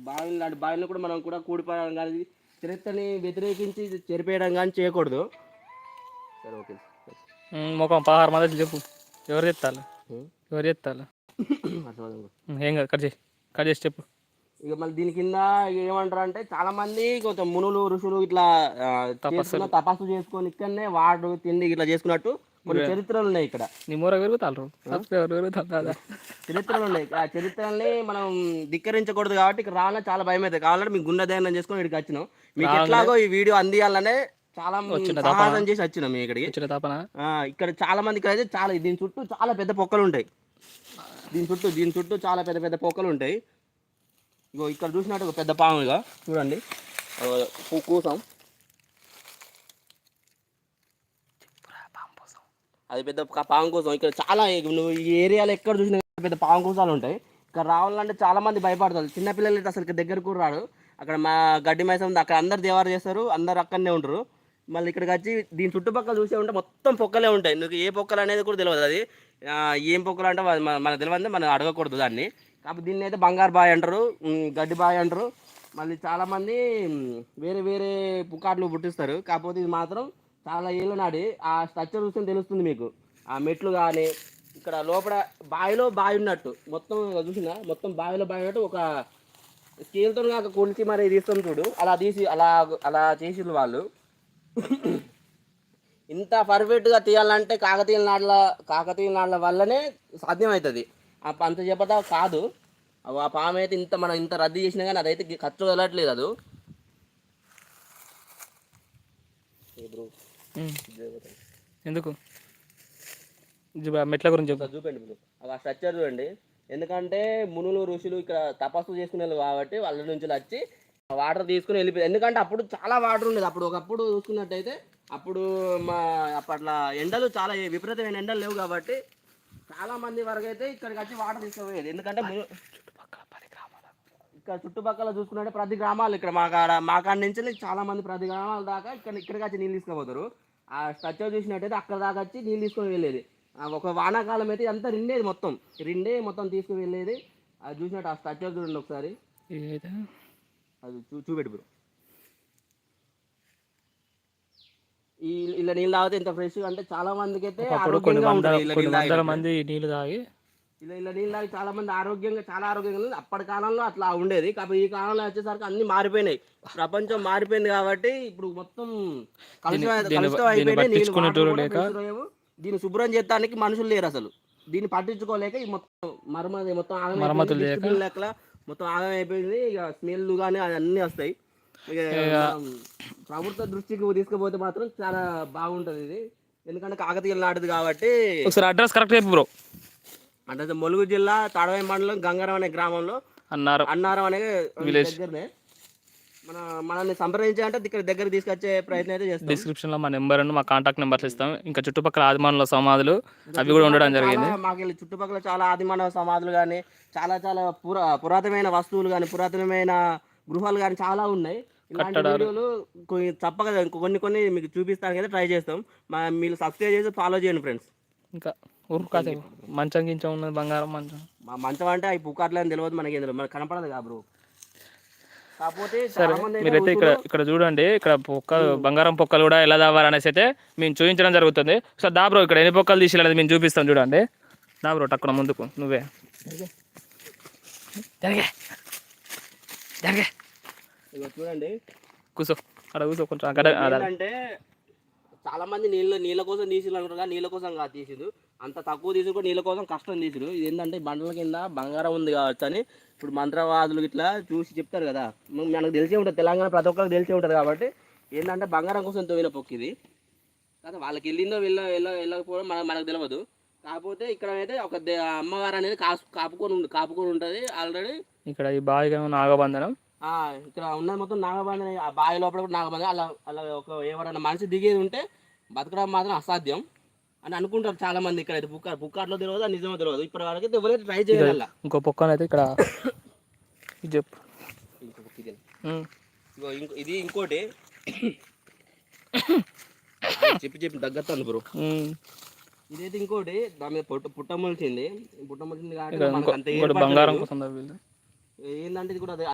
బావిని లాంటి బావిని కూడా మనం కూడా కూడిపోవడం కానీ చరిత్రని వ్యతిరేకించి చెరిపేయడం కానీ చేయకూడదు. సరే ఓకే. ముఖం 16 మంది చెప్పు. ఎవరు చెప్తారు? ఎవరు చెప్తారు? ఏం కాదు, కట్ చేసి చెప్పు. ఇక మళ్ళీ దీని కింద ఏమంటారు అంటే చాలా మంది కొంచెం మునులు ఋషులు ఇట్లా తపస్సు చేసుకొని ఇక్కడనే వాడు తిండి ఇట్లా చేసుకున్నట్టు కొన్ని చరిత్రలు ఉన్నాయి ఇక్కడ. చరిత్రలు ఉన్నాయి. ఆ చరిత్రల్ని మనం ధిక్కరించకూడదు కాబట్టి ఇక్కడ రావాలని చాలా భయం అవుతుంది. కావాలంటే మీకు గుండె ధైర్యం చేసుకొని ఇక్కడికి వచ్చినాం. మీకు ఎట్లాగో ఈ వీడియో అందియాలనే చాలా సాహసం చేసి వచ్చినాం మేము ఇక్కడికి. ఇక్కడ చాలా మంది ఇక్కడ అయితే చాలా దీని చుట్టూ చాలా పెద్ద పొక్కలు ఉంటాయి. దీని చుట్టూ చాలా పెద్ద పెద్ద పొక్కలు ఉంటాయి. ఇగో ఇక్కడ చూసినట్టు ఒక పెద్ద పాము, ఇక చూడండి కూసం, అది పెద్ద పాము కోసం. ఇక్కడ చాలా నువ్వు ఈ ఏరియాలో ఎక్కడ చూసినా పెద్ద పాము కూసాలు ఉంటాయి. ఇక్కడ రావాలంటే చాలా మంది భయపడతారు. చిన్నపిల్లలు అసలు ఇక్కడ దగ్గరకు కూడా రాడు. అక్కడ మా గడ్డి మైసం ఉంది, అక్కడ అందరు దేవారు చేస్తారు, అందరు అక్కడనే ఉంటారు. మళ్ళీ ఇక్కడికి వచ్చి దీని చుట్టుపక్కల చూసే ఉంటే మొత్తం పొక్కలే ఉంటాయి. నీకు ఏ పొక్కలు అనేది కూడా తెలియదు. అది ఏం పొక్కలు అంటే మనకు తెలియదు, మనం అడగకూడదు దాన్ని. కాకపోతే దీన్ని అయితే బంగారు బాయ్ అంటారు, గడ్డి బాయ్ అంటారు. మళ్ళీ చాలామంది వేరే వేరే పుకార్లు పుట్టిస్తారు. కాకపోతే ఇది మాత్రం చాలా ఏళ్ళ నాడి. ఆ స్ట్రక్చర్ చూస్తే తెలుస్తుంది మీకు. ఆ మెట్లు కానీ ఇక్కడ లోపల బావిలో బావి ఉన్నట్టు మొత్తం చూసినా, మొత్తం బావిలో బావి ఉన్నట్టు ఒక స్కేల్తో కాక కొలిచి మరి తీస్తాం చూడు, అలా తీసి అలా చేసిర్రు వాళ్ళు. ఇంత పర్ఫెక్ట్గా తీయాలంటే కాకతీయుల నాళ్ళ వల్లనే సాధ్యమవుతుంది. అంత చెప్పదా కాదు. ఆ పాము అయితే మనం ఇంత రద్దు చేసినా కానీ అదైతే ఖర్చు వెళ్ళట్లేదు. అది ఎందుకు మెట్ల గురించి చూపండి. ఆ స్ట్రక్చర్ చూడండి. ఎందుకంటే మునులు ఋషులు ఇక్కడ తపస్సు చేసుకునేది కాబట్టి వాళ్ళ నుంచి వచ్చి వాటర్ తీసుకుని వెళ్ళిపోయి. ఎందుకంటే అప్పుడు చాలా వాటర్ ఉండేది. ఒకప్పుడు చూసుకున్నట్టయితే అప్పుడు అప్పట్లో ఎండలు చాలా విపరీతమైన ఎండలు లేవు కాబట్టి చాలా మంది వరకు అయితే ఇక్కడికి వచ్చి వాటర్ తీసుకుపోయేది. ఎందుకంటే ఇక్కడ చుట్టుపక్కల చూసుకున్నట్టే ప్రతి గ్రామాలు ఇక్కడ మా కాడ నుంచి చాలా మంది ప్రతి గ్రామాల దాకా ఇక్కడికి వచ్చి నీళ్ళు తీసుకుపోతారు. ఆ స్ట్రక్చర్ చూసినట్టయితే అక్కడ దాకా వచ్చి నీళ్ళు తీసుకొని వెళ్ళేది. ఒక వానాకాలం అయితే అంతా రిండే మొత్తం తీసుకుని వెళ్ళేది. అది చూసినట్టు ఆ స్ట్రక్చర్ చూడండి ఒకసారి. అది చూపెట్టు బ్రో. ఇలా నీళ్ళు తాగితే ఎంత ఫ్రెష్ అంటే చాలా మందికి అయితే ఇలా నీళ్ళు తాగి చాలా మంది చాలా ఆరోగ్యంగా అప్పటి కాలంలో అట్లా ఉండేది. కాబట్టి ఈ కాలంలో వచ్చేసరికి అన్ని మారిపోయినాయి. ప్రపంచం మారిపోయింది కాబట్టి ఇప్పుడు మొత్తం కలుషితం అయిపోయినాయి. దీన్ని శుభ్రం చేయడానికి మనుషులు లేరు అసలు. దీన్ని పట్టించుకోలేక ఈ మొత్తం ఆగం అయిపోయింది. ఇక స్మెల్ కానీ అన్నీ వస్తాయి. ఇక ప్రభుత్వ దృష్టికి తీసుకుపోతే మాత్రం చాలా బాగుంటుంది ఇది. ఎందుకంటే కాకతీయుల నాటిది కాబట్టి. ఒకసారి అడ్రస్ కరెక్ట్ చెప్పు బ్రో. అంటే ములుగు జిల్లా తాడవాయి మండలం గంగారం అనే గ్రామంలో అన్నారం అనే దగ్గరనే. మనల్ని సంప్రదించాలంటే ఇక్కడ దగ్గర తీసుకొచ్చే ప్రయత్నం అయితే చేస్తాం. డిస్క్రిప్షన్ లో మా నెంబర్ మా కాంటాక్ట్ నెంబర్స్ ఇస్తాం. ఇంకా చుట్టుపక్కల ఆదిమానవ సమాధులు అవి కూడా ఉండడం జరిగింది. మాకు చుట్టుపక్కల చాలా ఆదిమానవ సమాధులు కానీ చాలా చాలా పురాతనమైన వస్తువులు కానీ పురాతనమైన గృహాలు కానీ చాలా ఉన్నాయి. ఇలాంటి వీడియోలు తప్పక కొన్ని మీకు చూపిస్తానికి అయితే ట్రై చేస్తాం. మీరు సబ్స్క్రైబ్ చేసి ఫాలో చేయండి ఫ్రెండ్స్. ఇంకా కాసేపు మంచం గించం ఉన్నది, బంగారం మంచం అంటే అవి పుకార్లు అని తెలియదు మనకి, మనకు కనపడదు కా బ్రో. కాకపోతే మీరైతే ఇక్కడ చూడండి, ఇక్కడ బంగారం పొక్కలు కూడా ఎలా దావాలనేసి అయితే మేము చూపించడం జరుగుతుంది. సో దా బ్రో, ఇక్కడ ఎన్ని పొక్కలు తీసేయాలి మేము చూపిస్తాం చూడండి. దా బ్రో టక్కున ముందుకు నువ్వే చూడండి. కూర్చో అక్కడ కూర్చో కొంచెం. అంటే చాలా మంది నీళ్ళ కోసం తీసిరు కానీ నీళ్ళ కోసం కాదు తీసిరు. అంత తక్కువ తీసుకు నీళ్ళ కోసం కష్టం తీసిరు. ఇది ఏంటంటే బండల కింద బంగారం ఉంది కావచ్చు అని ఇప్పుడు మంత్రవాదులు ఇట్లా చూసి చెప్తారు కదా. మనకు తెలిసే ఉంటుంది, తెలంగాణ ప్రతి ఒక్కరికి తెలిసే ఉంటుంది. కాబట్టి ఏంటంటే బంగారం కోసం తవ్విన పొక్కు ఇది. కదా వాళ్ళకి వెళ్ళిందో వెళ్ళకపోవడం మనకు తెలియదు. కాకపోతే ఇక్కడ అయితే ఒక అమ్మవారు అనేది కాపుకొని ఉంటుంది ఆల్రెడీ. ఇక్కడ ఈ బావిగా నాగబంధనం, ఇక్కడ ఉన్నది మొత్తం నాగబంధన. ఆ బావి లోపల కూడా నాగబంధన. అలా ఎవరైనా మనిషి దిగేది ఉంటే బతకడం మాత్రం అసాధ్యం అని అనుకుంటారు చాలా మంది. ఇక్కడ అయితే పుక్కాట్లో తెలియదు, నిజమో తెలియదు. ఇప్పటి వరకు అయితే ఎవరైతే ట్రై చేయాలి. ఇంకో పొక్కన అయితే ఇక్కడ చెప్పు. ఇది ఇంకోటి చెప్పి దగ్గర బ్రో. ఇదైతే ఇంకోటి దాని మీద పుట్టమొలిచింది కాబట్టి ఏంటంటే ఇది కూడా